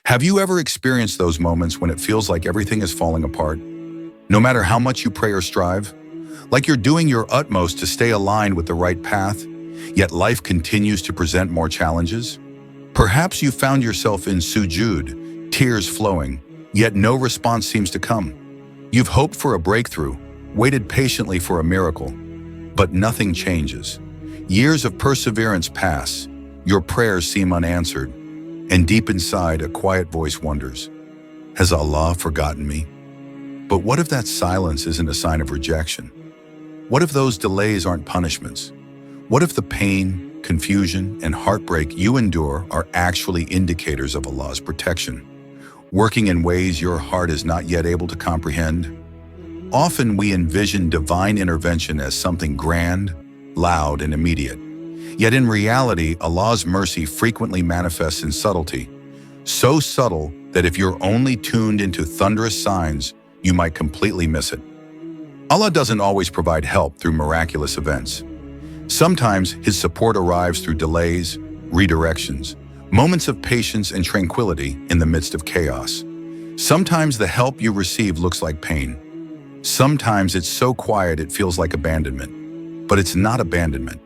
Have you ever experienced those moments when it feels like everything is falling apart? No matter how much you pray or strive? Like you're doing your utmost to stay aligned with the right path, yet life continues to present more challenges? Perhaps you found yourself in sujud, tears flowing, yet no response seems to come. You've hoped for a breakthrough, waited patiently for a miracle, but nothing changes. Years of perseverance pass, your prayers seem unanswered, and deep inside a quiet voice wonders, has Allah forgotten me? But what if that silence isn't a sign of rejection? What if those delays aren't punishments? What if the pain, confusion, and heartbreak you endure are actually indicators of Allah's protection, working in ways your heart is not yet able to comprehend? Often we envision divine intervention as something grand, loud, and immediate. Yet in reality, Allah's mercy frequently manifests in subtlety, so subtle that if you're only tuned into thunderous signs, you might completely miss it. Allah doesn't always provide help through miraculous events. Sometimes His support arrives through delays, redirections, moments of patience and tranquility in the midst of chaos. Sometimes the help you receive looks like pain. Sometimes it's so quiet it feels like abandonment. But it's not abandonment.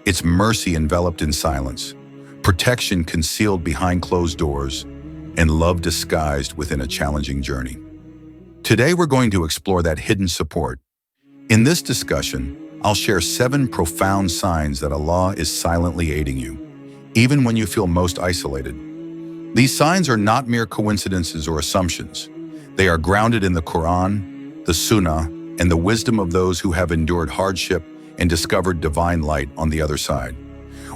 It's mercy enveloped in silence, protection concealed behind closed doors, and love disguised within a challenging journey. Today we're going to explore that hidden support. In this discussion, I'll share 7 profound signs that Allah is silently aiding you, even when you feel most isolated. These signs are not mere coincidences or assumptions. They are grounded in the Quran, the Sunnah, and the wisdom of those who have endured hardship and discovered divine light on the other side.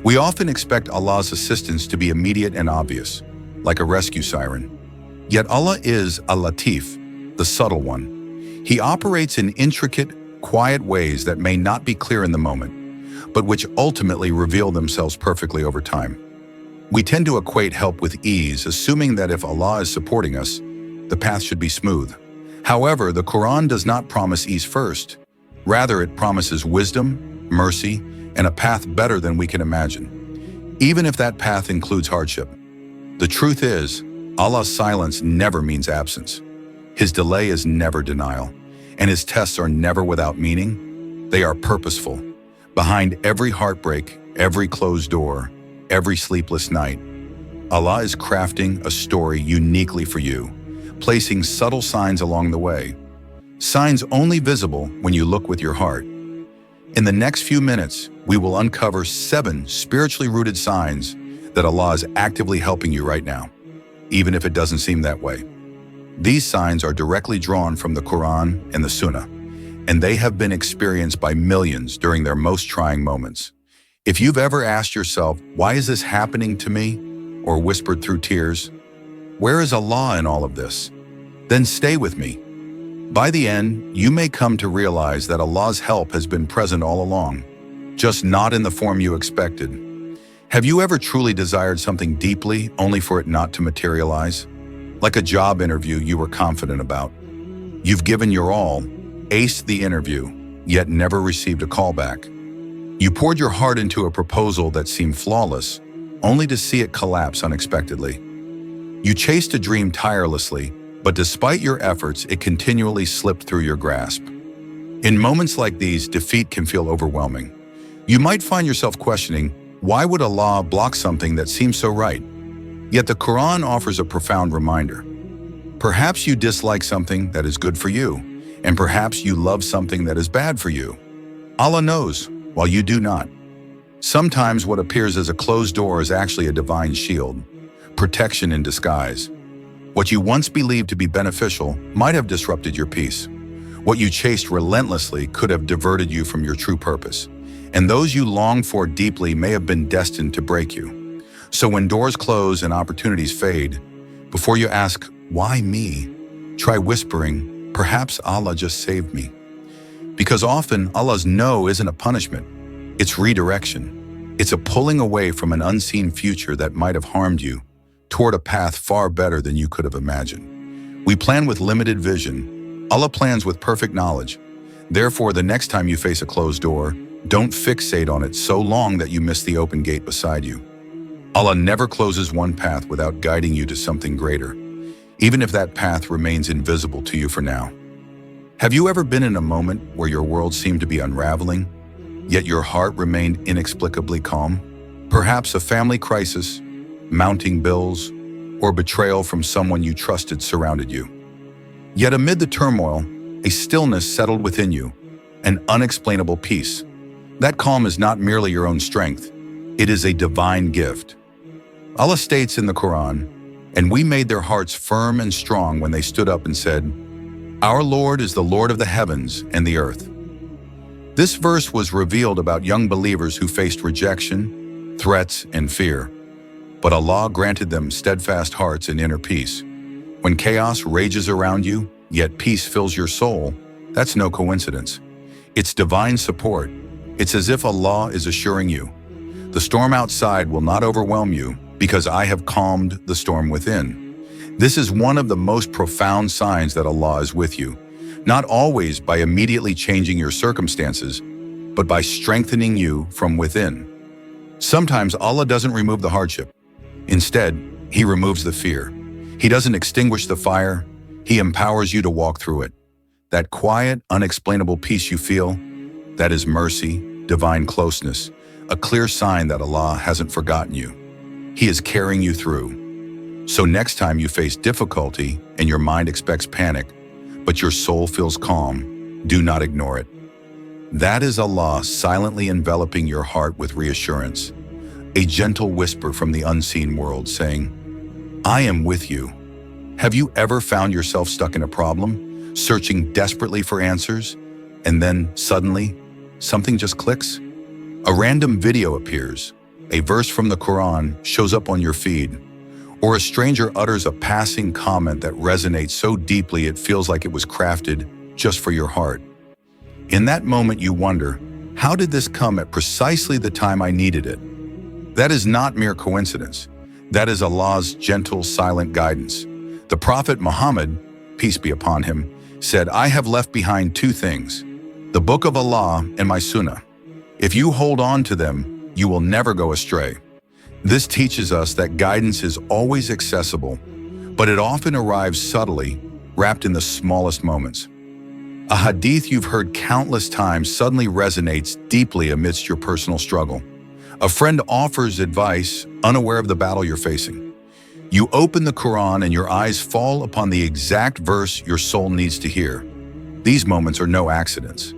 We often expect Allah's assistance to be immediate and obvious, like a rescue siren. Yet Allah is Al-Latif, the subtle one. He operates in intricate, quiet ways that may not be clear in the moment, but which ultimately reveal themselves perfectly over time. We tend to equate help with ease, assuming that if Allah is supporting us, the path should be smooth. However, the Quran does not promise ease first. Rather, it promises wisdom, mercy, and a path better than we can imagine, even if that path includes hardship. The truth is, Allah's silence never means absence. His delay is never denial, and His tests are never without meaning. They are purposeful. Behind every heartbreak, every closed door, every sleepless night, Allah is crafting a story uniquely for you, placing subtle signs along the way. Signs only visible when you look with your heart. In the next few minutes, we will uncover 7 spiritually rooted signs that Allah is actively helping you right now, even if it doesn't seem that way. These signs are directly drawn from the Quran and the Sunnah, and they have been experienced by millions during their most trying moments. If you've ever asked yourself, why is this happening to me? Or whispered through tears, where is Allah in all of this? Then stay with me. By the end, you may come to realize that Allah's help has been present all along, just not in the form you expected. Have you ever truly desired something deeply only for it not to materialize? Like a job interview you were confident about. You've given your all, aced the interview, yet never received a call back. You poured your heart into a proposal that seemed flawless, only to see it collapse unexpectedly. You chased a dream tirelessly, but despite your efforts, it continually slipped through your grasp. In moments like these, defeat can feel overwhelming. You might find yourself questioning, why would Allah block something that seems so right? Yet the Quran offers a profound reminder. Perhaps you dislike something that is good for you, and perhaps you love something that is bad for you. Allah knows, while you do not. Sometimes what appears as a closed door is actually a divine shield, protection in disguise. What you once believed to be beneficial might have disrupted your peace. What you chased relentlessly could have diverted you from your true purpose. And those you longed for deeply may have been destined to break you. So when doors close and opportunities fade, before you ask, why me? Try whispering, perhaps Allah just saved me. Because often Allah's no isn't a punishment, it's redirection. It's a pulling away from an unseen future that might have harmed you, toward a path far better than you could have imagined. We plan with limited vision. Allah plans with perfect knowledge. Therefore, the next time you face a closed door, don't fixate on it so long that you miss the open gate beside you. Allah never closes one path without guiding you to something greater, even if that path remains invisible to you for now. Have you ever been in a moment where your world seemed to be unraveling, yet your heart remained inexplicably calm? Perhaps a family crisis, mounting bills, or betrayal from someone you trusted surrounded you. Yet amid the turmoil, a stillness settled within you, an unexplainable peace. That calm is not merely your own strength, it is a divine gift. Allah states in the Quran, "And we made their hearts firm and strong when they stood up and said, 'Our Lord is the Lord of the heavens and the earth.'" This verse was revealed about young believers who faced rejection, threats, and fear. But Allah granted them steadfast hearts and inner peace. When chaos rages around you, yet peace fills your soul, that's no coincidence. It's divine support. It's as if Allah is assuring you, "The storm outside will not overwhelm you because I have calmed the storm within." This is one of the most profound signs that Allah is with you, not always by immediately changing your circumstances, but by strengthening you from within. Sometimes Allah doesn't remove the hardship. Instead, He removes the fear. He doesn't extinguish the fire. He empowers you to walk through it. That quiet, unexplainable peace you feel, that is mercy, divine closeness, a clear sign that Allah hasn't forgotten you. He is carrying you through. So next time you face difficulty and your mind expects panic, but your soul feels calm, do not ignore it. That is Allah silently enveloping your heart with reassurance, a gentle whisper from the unseen world saying, "I am with you." Have you ever found yourself stuck in a problem, searching desperately for answers, and then suddenly, something just clicks? A random video appears, a verse from the Quran shows up on your feed, or a stranger utters a passing comment that resonates so deeply it feels like it was crafted just for your heart. In that moment you wonder, how did this come at precisely the time I needed it? That is not mere coincidence. That is Allah's gentle, silent guidance. The Prophet Muhammad, peace be upon him, said, "I have left behind two things, the Book of Allah and my Sunnah. If you hold on to them, you will never go astray." This teaches us that guidance is always accessible, but it often arrives subtly, wrapped in the smallest moments. A hadith you've heard countless times suddenly resonates deeply amidst your personal struggle. A friend offers advice, unaware of the battle you're facing. You open the Quran and your eyes fall upon the exact verse your soul needs to hear. These moments are no accidents.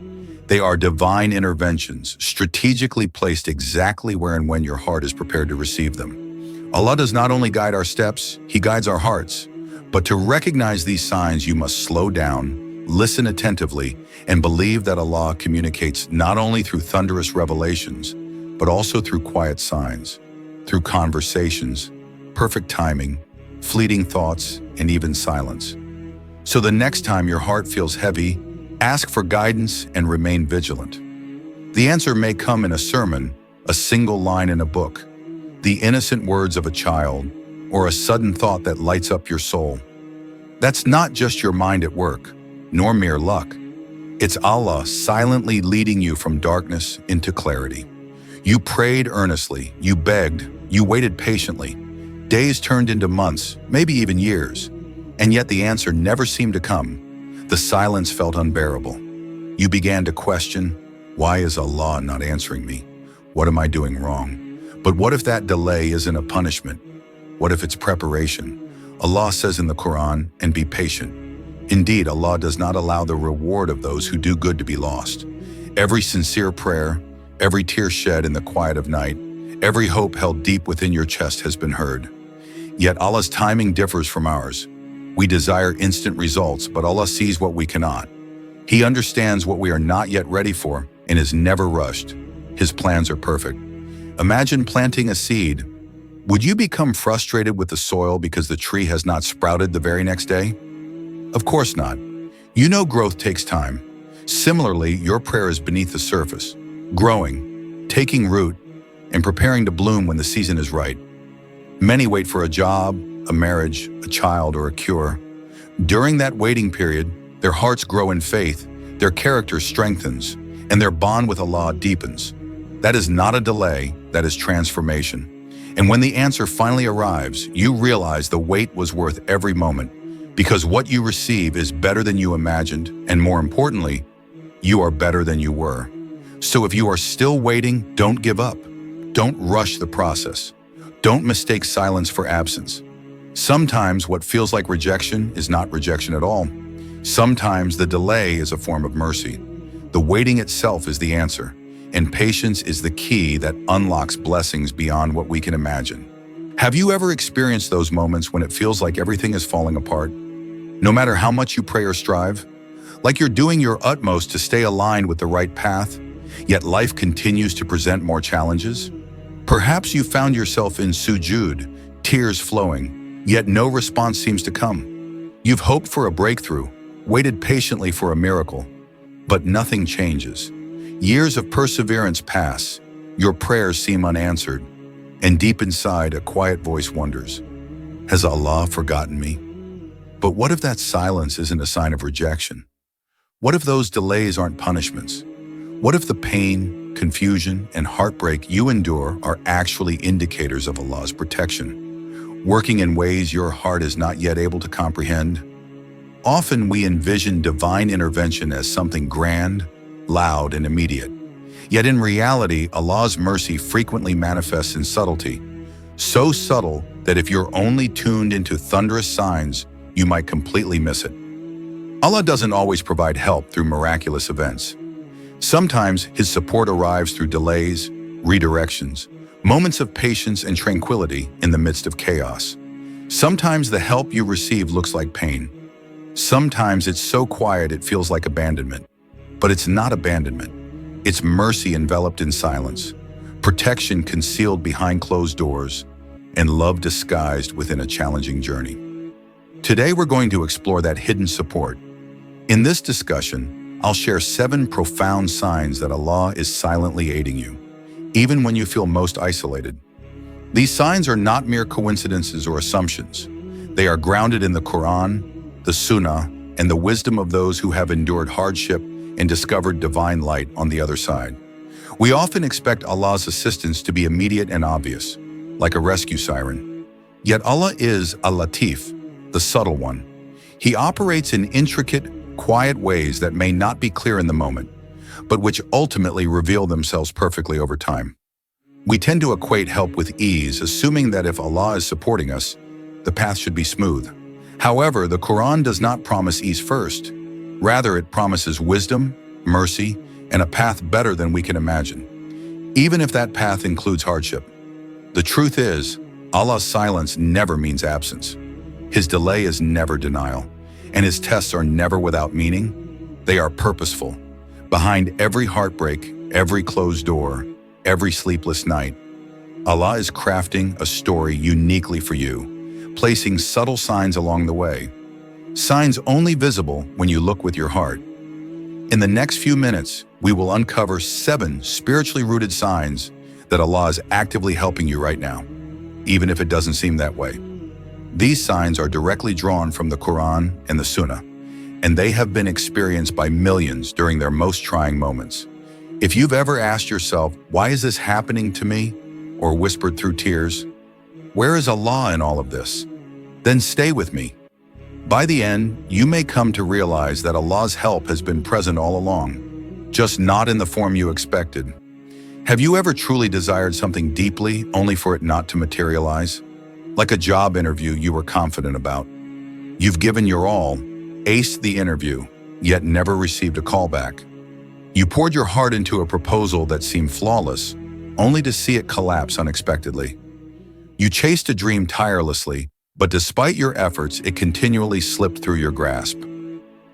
They are divine interventions, strategically placed exactly where and when your heart is prepared to receive them. Allah does not only guide our steps, He guides our hearts. But to recognize these signs, you must slow down, listen attentively, and believe that Allah communicates not only through thunderous revelations, but also through quiet signs, through conversations, perfect timing, fleeting thoughts, and even silence. So the next time your heart feels heavy, ask for guidance and remain vigilant. The answer may come in a sermon, a single line in a book, the innocent words of a child, or a sudden thought that lights up your soul. That's not just your mind at work, nor mere luck. It's Allah silently leading you from darkness into clarity. You prayed earnestly, you begged, you waited patiently. Days turned into months, maybe even years, and yet the answer never seemed to come. The silence felt unbearable. You began to question, why is Allah not answering me? What am I doing wrong? But what if that delay isn't a punishment? What if it's preparation? Allah says in the Quran, "And be patient." Indeed, Allah does not allow the reward of those who do good to be lost. Every sincere prayer, every tear shed in the quiet of night, every hope held deep within your chest has been heard. Yet Allah's timing differs from ours. We desire instant results, but Allah sees what we cannot. He understands what we are not yet ready for and is never rushed. His plans are perfect. Imagine planting a seed. Would you become frustrated with the soil because the tree has not sprouted the very next day? Of course not. You know growth takes time. Similarly, your prayer is beneath the surface, growing, taking root, and preparing to bloom when the season is right. Many wait for a job, a marriage, a child, or a cure. During that waiting period, their hearts grow in faith, their character strengthens, and their bond with Allah deepens. That is not a delay, that is transformation. And when the answer finally arrives, you realize the wait was worth every moment, because what you receive is better than you imagined, and more importantly, you are better than you were. So if you are still waiting, don't give up. Don't rush the process. Don't mistake silence for absence. Sometimes what feels like rejection is not rejection at all. Sometimes the delay is a form of mercy. The waiting itself is the answer, and patience is the key that unlocks blessings beyond what we can imagine. Have you ever experienced those moments when it feels like everything is falling apart? No matter how much you pray or strive? Like you're doing your utmost to stay aligned with the right path, yet life continues to present more challenges? Perhaps you found yourself in sujud, tears flowing, yet no response seems to come. You've hoped for a breakthrough, waited patiently for a miracle, but nothing changes. Years of perseverance pass, your prayers seem unanswered, and deep inside a quiet voice wonders, has Allah forgotten me? But what if that silence isn't a sign of rejection? What if those delays aren't punishments? What if the pain, confusion, and heartbreak you endure are actually indicators of Allah's protection, working in ways your heart is not yet able to comprehend? Often we envision divine intervention as something grand, loud, and immediate. Yet in reality, Allah's mercy frequently manifests in subtlety, so subtle that if you're only tuned into thunderous signs, you might completely miss it. Allah doesn't always provide help through miraculous events. Sometimes His support arrives through delays, redirections, moments of patience and tranquility in the midst of chaos. Sometimes the help you receive looks like pain. Sometimes it's so quiet it feels like abandonment. But it's not abandonment. It's mercy enveloped in silence, protection concealed behind closed doors, and love disguised within a challenging journey. Today we're going to explore that hidden support. In this discussion, I'll share 7 profound signs that Allah is silently aiding you, even when you feel most isolated. These signs are not mere coincidences or assumptions. They are grounded in the Quran, the Sunnah, and the wisdom of those who have endured hardship and discovered divine light on the other side. We often expect Allah's assistance to be immediate and obvious, like a rescue siren. Yet Allah is Al-Latif, the subtle one. He operates in intricate, quiet ways that may not be clear in the moment, but which ultimately reveal themselves perfectly over time. We tend to equate help with ease, assuming that if Allah is supporting us, the path should be smooth. However, the Quran does not promise ease first. Rather, it promises wisdom, mercy, and a path better than we can imagine, even if that path includes hardship. The truth is, Allah's silence never means absence. His delay is never denial, and His tests are never without meaning. They are purposeful. Behind every heartbreak, every closed door, every sleepless night, Allah is crafting a story uniquely for you, placing subtle signs along the way. Signs only visible when you look with your heart. In the next few minutes, we will uncover 7 spiritually rooted signs that Allah is actively helping you right now, even if it doesn't seem that way. These signs are directly drawn from the Quran and the Sunnah, and they have been experienced by millions during their most trying moments. If you've ever asked yourself, why is this happening to me? Or whispered through tears, where is Allah in all of this? Then stay with me. By the end, you may come to realize that Allah's help has been present all along, just not in the form you expected. Have you ever truly desired something deeply only for it not to materialize? Like a job interview you were confident about. You've given your all, aced the interview, yet never received a call back. You poured your heart into a proposal that seemed flawless, only to see it collapse unexpectedly. You chased a dream tirelessly, but despite your efforts, it continually slipped through your grasp.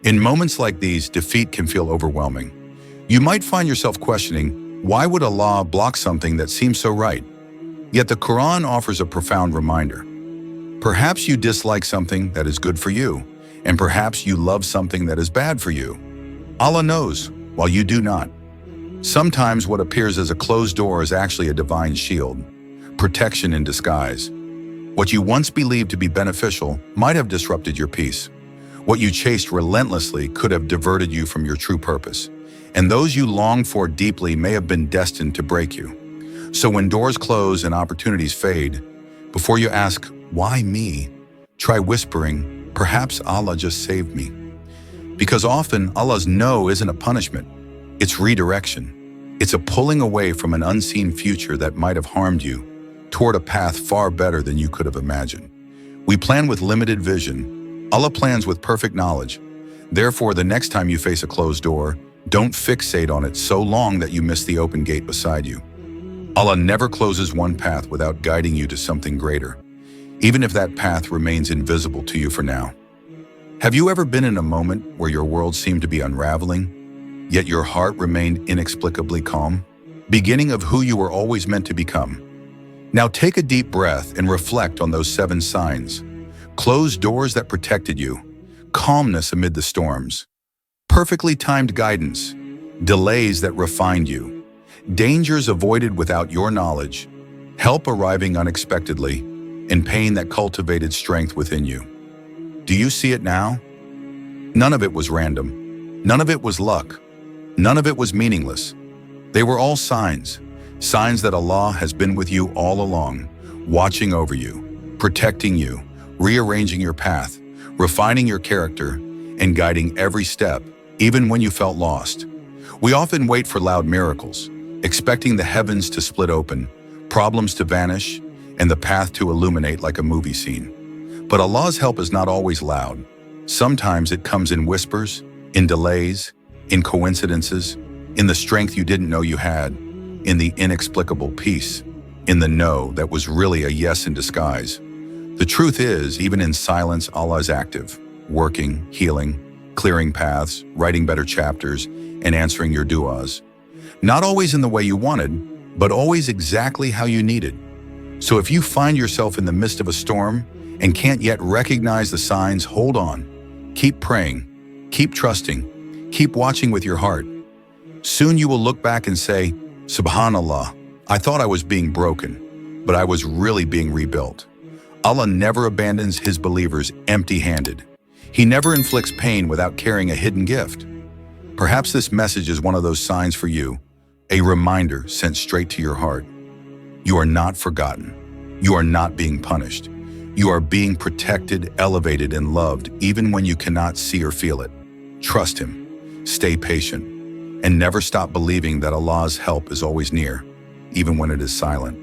In moments like these, defeat can feel overwhelming. You might find yourself questioning, why would Allah block something that seems so right? Yet the Quran offers a profound reminder. Perhaps you dislike something that is good for you, and perhaps you love something that is bad for you. Allah knows, while you do not. Sometimes what appears as a closed door is actually a divine shield, protection in disguise. What you once believed to be beneficial might have disrupted your peace. What you chased relentlessly could have diverted you from your true purpose. And those you longed for deeply may have been destined to break you. So when doors close and opportunities fade, before you ask, why me? Try whispering, perhaps Allah just saved me. Because often Allah's no isn't a punishment, it's redirection. It's a pulling away from an unseen future that might have harmed you toward a path far better than you could have imagined. We plan with limited vision. Allah plans with perfect knowledge. Therefore, the next time you face a closed door, don't fixate on it so long that you miss the open gate beside you. Allah never closes one path without guiding you to something greater, even if that path remains invisible to you for now. Have you ever been in a moment where your world seemed to be unraveling, yet your heart remained inexplicably calm? Beginning of who you were always meant to become. Now take a deep breath and reflect on those 7 signs. Closed doors that protected you, calmness amid the storms, perfectly timed guidance, delays that refined you, dangers avoided without your knowledge, help arriving unexpectedly, and pain that cultivated strength within you. Do you see it now? None of it was random. None of it was luck. None of it was meaningless. They were all signs that Allah has been with you all along, watching over you, protecting you, rearranging your path, refining your character, and guiding every step, even when you felt lost. We often wait for loud miracles, expecting the heavens to split open, problems to vanish, and the path to illuminate like a movie scene. But Allah's help is not always loud. Sometimes it comes in whispers, in delays, in coincidences, in the strength you didn't know you had, in the inexplicable peace, in the no that was really a yes in disguise. The truth is, even in silence, Allah is active, working, healing, clearing paths, writing better chapters, and answering your du'as. Not always in the way you wanted, but always exactly how you needed. So if you find yourself in the midst of a storm and can't yet recognize the signs, hold on. Keep praying, keep trusting, keep watching with your heart. Soon you will look back and say, Subhanallah, I thought I was being broken, but I was really being rebuilt. Allah never abandons His believers empty-handed. He never inflicts pain without carrying a hidden gift. Perhaps this message is one of those signs for you, a reminder sent straight to your heart. You are not forgotten. You are not being punished. You are being protected, elevated, and loved even when you cannot see or feel it. Trust Him, stay patient, and never stop believing that Allah's help is always near, even when it is silent.